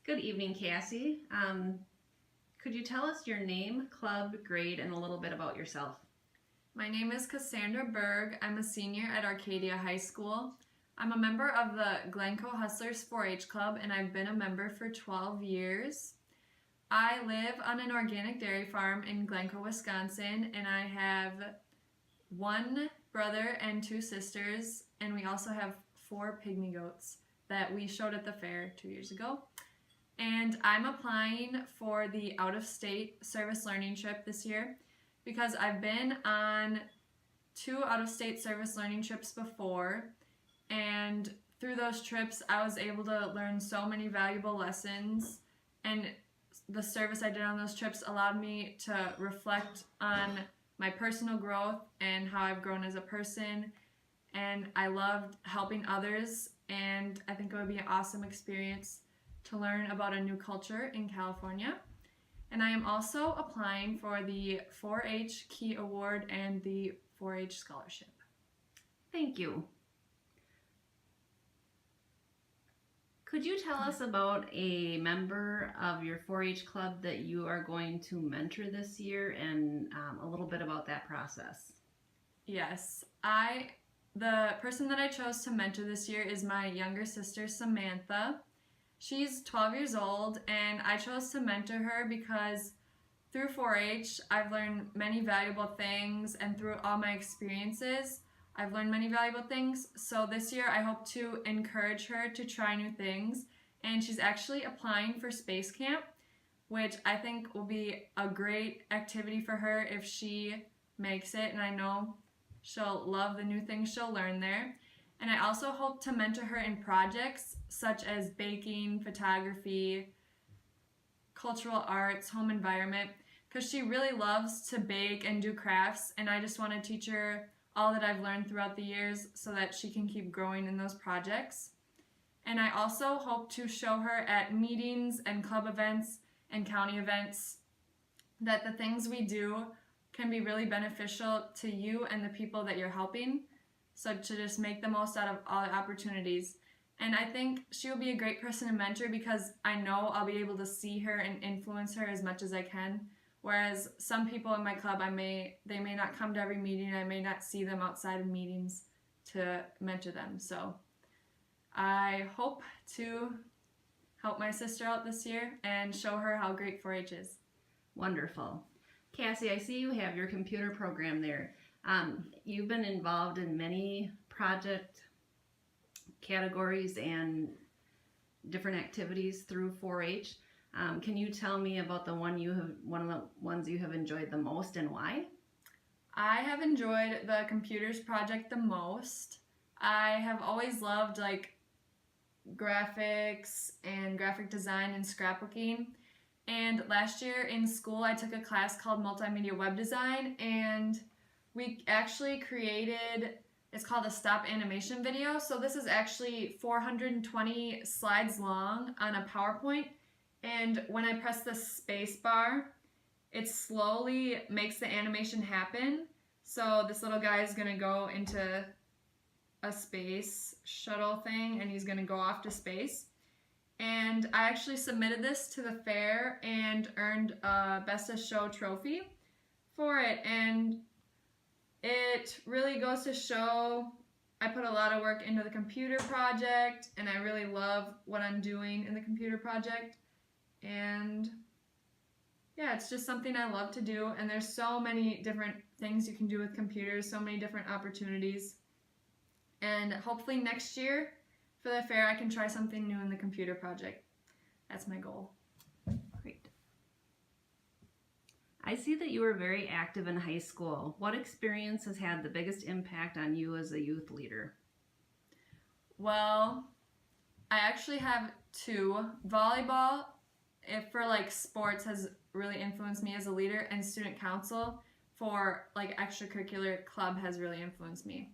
Good evening, Cassie. Could you tell us your name, club, grade, and a little bit about yourself? My name is Cassandra Berg. I'm a senior at Arcadia High School. I'm a member of the Glencoe Hustlers 4-H Club, and I've been a member for 12 years. I live on an organic dairy farm in Glencoe, Wisconsin, and I have one brother and two sisters, and we also have 4 pygmy goats that we showed at the fair 2 years ago. And I'm applying for the out-of-state service learning trip this year because I've been on 2 out-of-state service learning trips before, and through those trips I was able to learn so many valuable lessons, and the service I did on those trips allowed me to reflect on my personal growth and how I've grown as a person, and I loved helping others, and I think it would be an awesome experience to learn about a new culture in California. And I am also applying for the 4-H Key Award and the 4-H Scholarship. Thank you. Could you tell us about a member of your 4-H club that you are going to mentor this year, and a little bit about that process? Yes, the person that I chose to mentor this year is my younger sister, Samantha. She's 12 years old, and I chose to mentor her because through 4-H I've learned many valuable things, and through all my experiences I've learned many valuable things. So this year I hope to encourage her to try new things, and she's actually applying for Space Camp, which I think will be a great activity for her if she makes it, and I know she'll love the new things she'll learn there. And I also hope to mentor her in projects such as baking, photography, cultural arts, home environment, because she really loves to bake and do crafts, and I just want to teach her all that I've learned throughout the years so that she can keep growing in those projects. And I also hope to show her at meetings and club events and county events that the things we do can be really beneficial to you and the people that you're helping. So to just make the most out of all the opportunities. And I think she will be a great person to mentor because I know I'll be able to see her and influence her as much as I can. Whereas some people in my club, they may not come to every meeting, I may not see them outside of meetings to mentor them. So I hope to help my sister out this year and show her how great 4-H is. Wonderful. Cassie, I see you have your computer program there. You've been involved in many project categories and different activities through 4-H. Can you tell me about one of the ones you have enjoyed the most and why? I have enjoyed the computers project the most. I have always loved graphics and graphic design and scrapbooking. And last year in school I took a class called Multimedia Web Design, and we actually created, it's called a stop animation video. So this is actually 420 slides long on a PowerPoint, and when I press the space bar, it slowly makes the animation happen. So this little guy is going to go into a space shuttle thing, and he's going to go off to space. And I actually submitted this to the fair and earned a Best of Show trophy for it, and it really goes to show I put a lot of work into the computer project, and I really love what I'm doing in the computer project. And yeah, it's just something I love to do, and there's so many different things you can do with computers, so many different opportunities. And hopefully next year for the fair I can try something new in the computer project. That's my goal. Great. I see that you were very active in high school. What experience has had the biggest impact on you as a youth leader? Well, I actually have 2. Volleyball, for sports, has really influenced me as a leader, and student council for extracurricular club has really influenced me.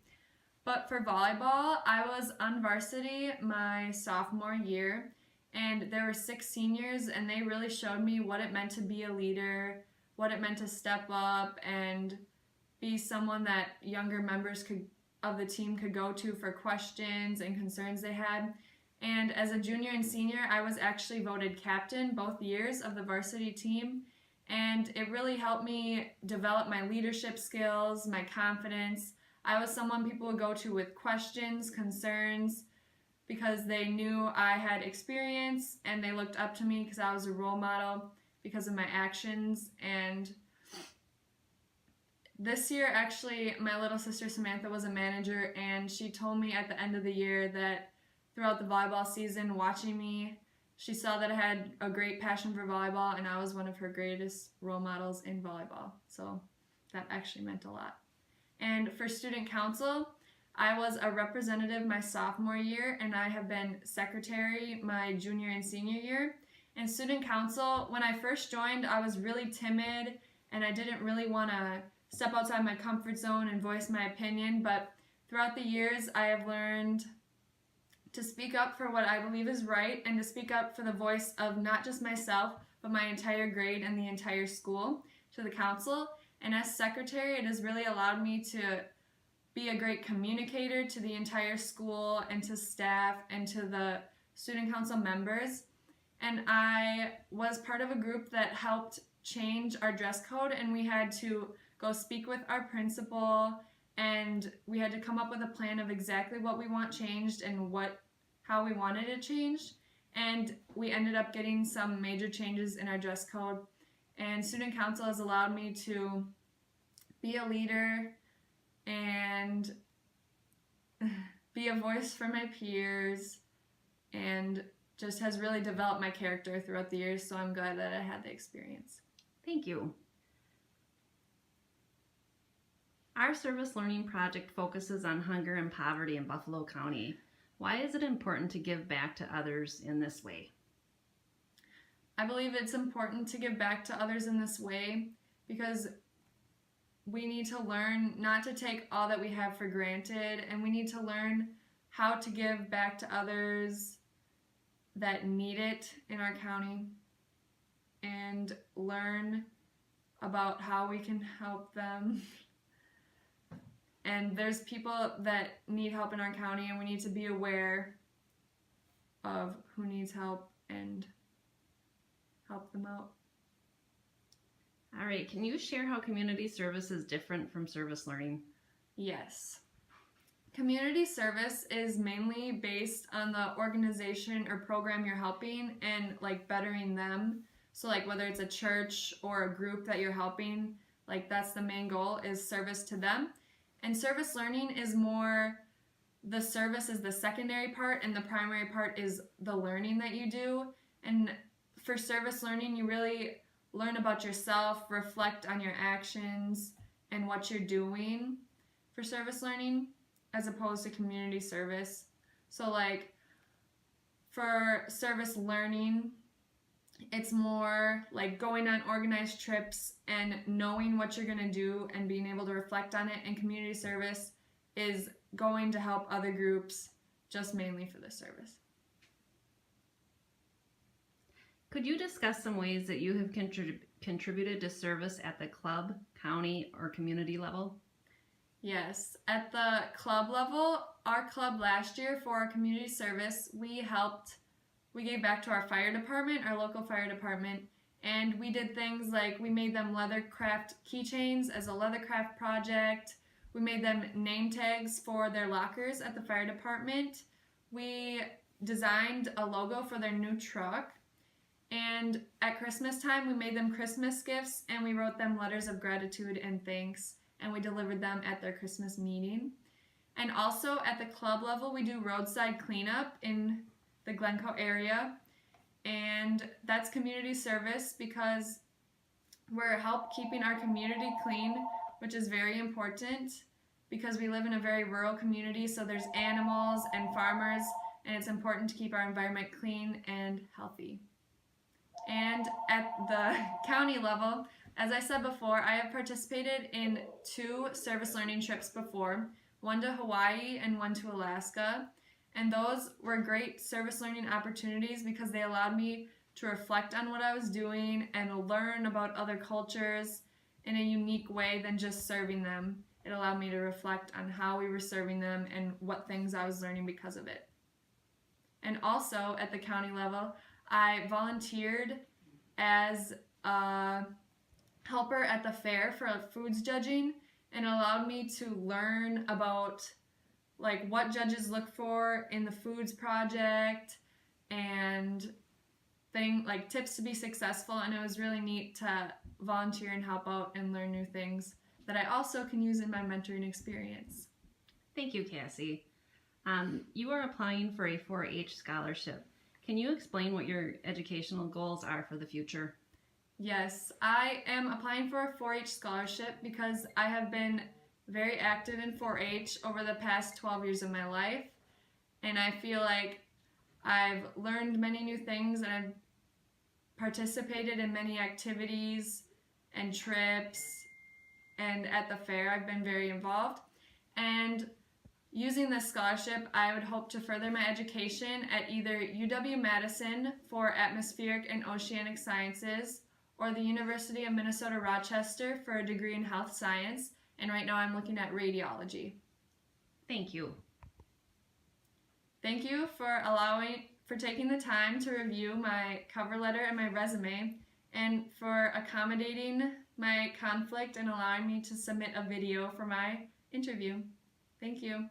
But for volleyball, I was on varsity my sophomore year, and there were 6 seniors, and they really showed me what it meant to be a leader, what it meant to step up and be someone that younger members of the team could go to for questions and concerns they had. And as a junior and senior, I was actually voted captain both years of the varsity team. And it really helped me develop my leadership skills, my confidence. I was someone people would go to with questions, concerns, because they knew I had experience and they looked up to me because I was a role model because of my actions. And this year, actually, my little sister Samantha was a manager, and she told me at the end of the year that throughout the volleyball season, watching me, she saw that I had a great passion for volleyball, and I was one of her greatest role models in volleyball. So that actually meant a lot. And for student council, I was a representative my sophomore year, and I have been secretary my junior and senior year. And student council, when I first joined, I was really timid, and I didn't really want to step outside my comfort zone and voice my opinion. But throughout the years, I have learned to speak up for what I believe is right, and to speak up for the voice of not just myself, but my entire grade and the entire school to the council. And as secretary, it has really allowed me to be a great communicator to the entire school and to staff and to the student council members. And I was part of a group that helped change our dress code, and we had to go speak with our principal, and we had to come up with a plan of exactly what we want changed and how we wanted it changed. And we ended up getting some major changes in our dress code. And student council has allowed me to be a leader and be a voice for my peers, and just has really developed my character throughout the years, so I'm glad that I had the experience. Thank you. Our service learning project focuses on hunger and poverty in Buffalo County. Why is it important to give back to others in this way? I believe it's important to give back to others in this way because we need to learn not to take all that we have for granted, and we need to learn how to give back to others that need it in our county, and learn about how we can help them. And there's people that need help in our county, and we need to be aware of who needs help and help them out. All right, can you share how community service is different from service learning? Yes. Community service is mainly based on the organization or program you're helping and like bettering them. So like whether it's a church or a group that you're helping, like that's the main goal, is service to them. And service learning is more, the service is the secondary part and the primary part is the learning that you do. And for service learning, you really learn about yourself, reflect on your actions and what you're doing for service learning, as opposed to community service. So like for service learning, it's more like going on organized trips and knowing what you're gonna do and being able to reflect on it. And community service is going to help other groups just mainly for the service. Could you discuss some ways that you have contributed to service at the club, county, or community level? Yes, at the club level, our club last year for our community service, we gave back to our fire department, our local fire department, and we did things like we made them leather craft keychains as a leather craft project. We made them name tags for their lockers at the fire department. We designed a logo for their new truck. And at Christmas time, we made them Christmas gifts, and we wrote them letters of gratitude and thanks, and we delivered them at their Christmas meeting. And also at the club level, we do roadside cleanup in the Glencoe area, and that's community service because we're help keeping our community clean, which is very important because we live in a very rural community, so there's animals and farmers, and it's important to keep our environment clean and healthy. And at the county level, as I said before, I have participated in 2 service learning trips before, one to Hawaii and one to Alaska. And those were great service learning opportunities because they allowed me to reflect on what I was doing and learn about other cultures in a unique way than just serving them. It allowed me to reflect on how we were serving them and what things I was learning because of it. And also at the county level, I volunteered as a helper at the fair for foods judging, and allowed me to learn about like what judges look for in the foods project and like tips to be successful. And it was really neat to volunteer and help out and learn new things that I also can use in my mentoring experience. Thank you, Cassie. You are applying for a 4-H scholarship. Can you explain what your educational goals are for the future? Yes, I am applying for a 4-H scholarship because I have been very active in 4-H over the past 12 years of my life, and I feel like I've learned many new things, and I've participated in many activities and trips, and at the fair I've been very involved. And using this scholarship, I would hope to further my education at either UW-Madison for Atmospheric and Oceanic Sciences or the University of Minnesota Rochester for a degree in health science, and right now I'm looking at radiology. Thank you. Thank you for taking the time to review my cover letter and my resume, and for accommodating my conflict and allowing me to submit a video for my interview. Thank you.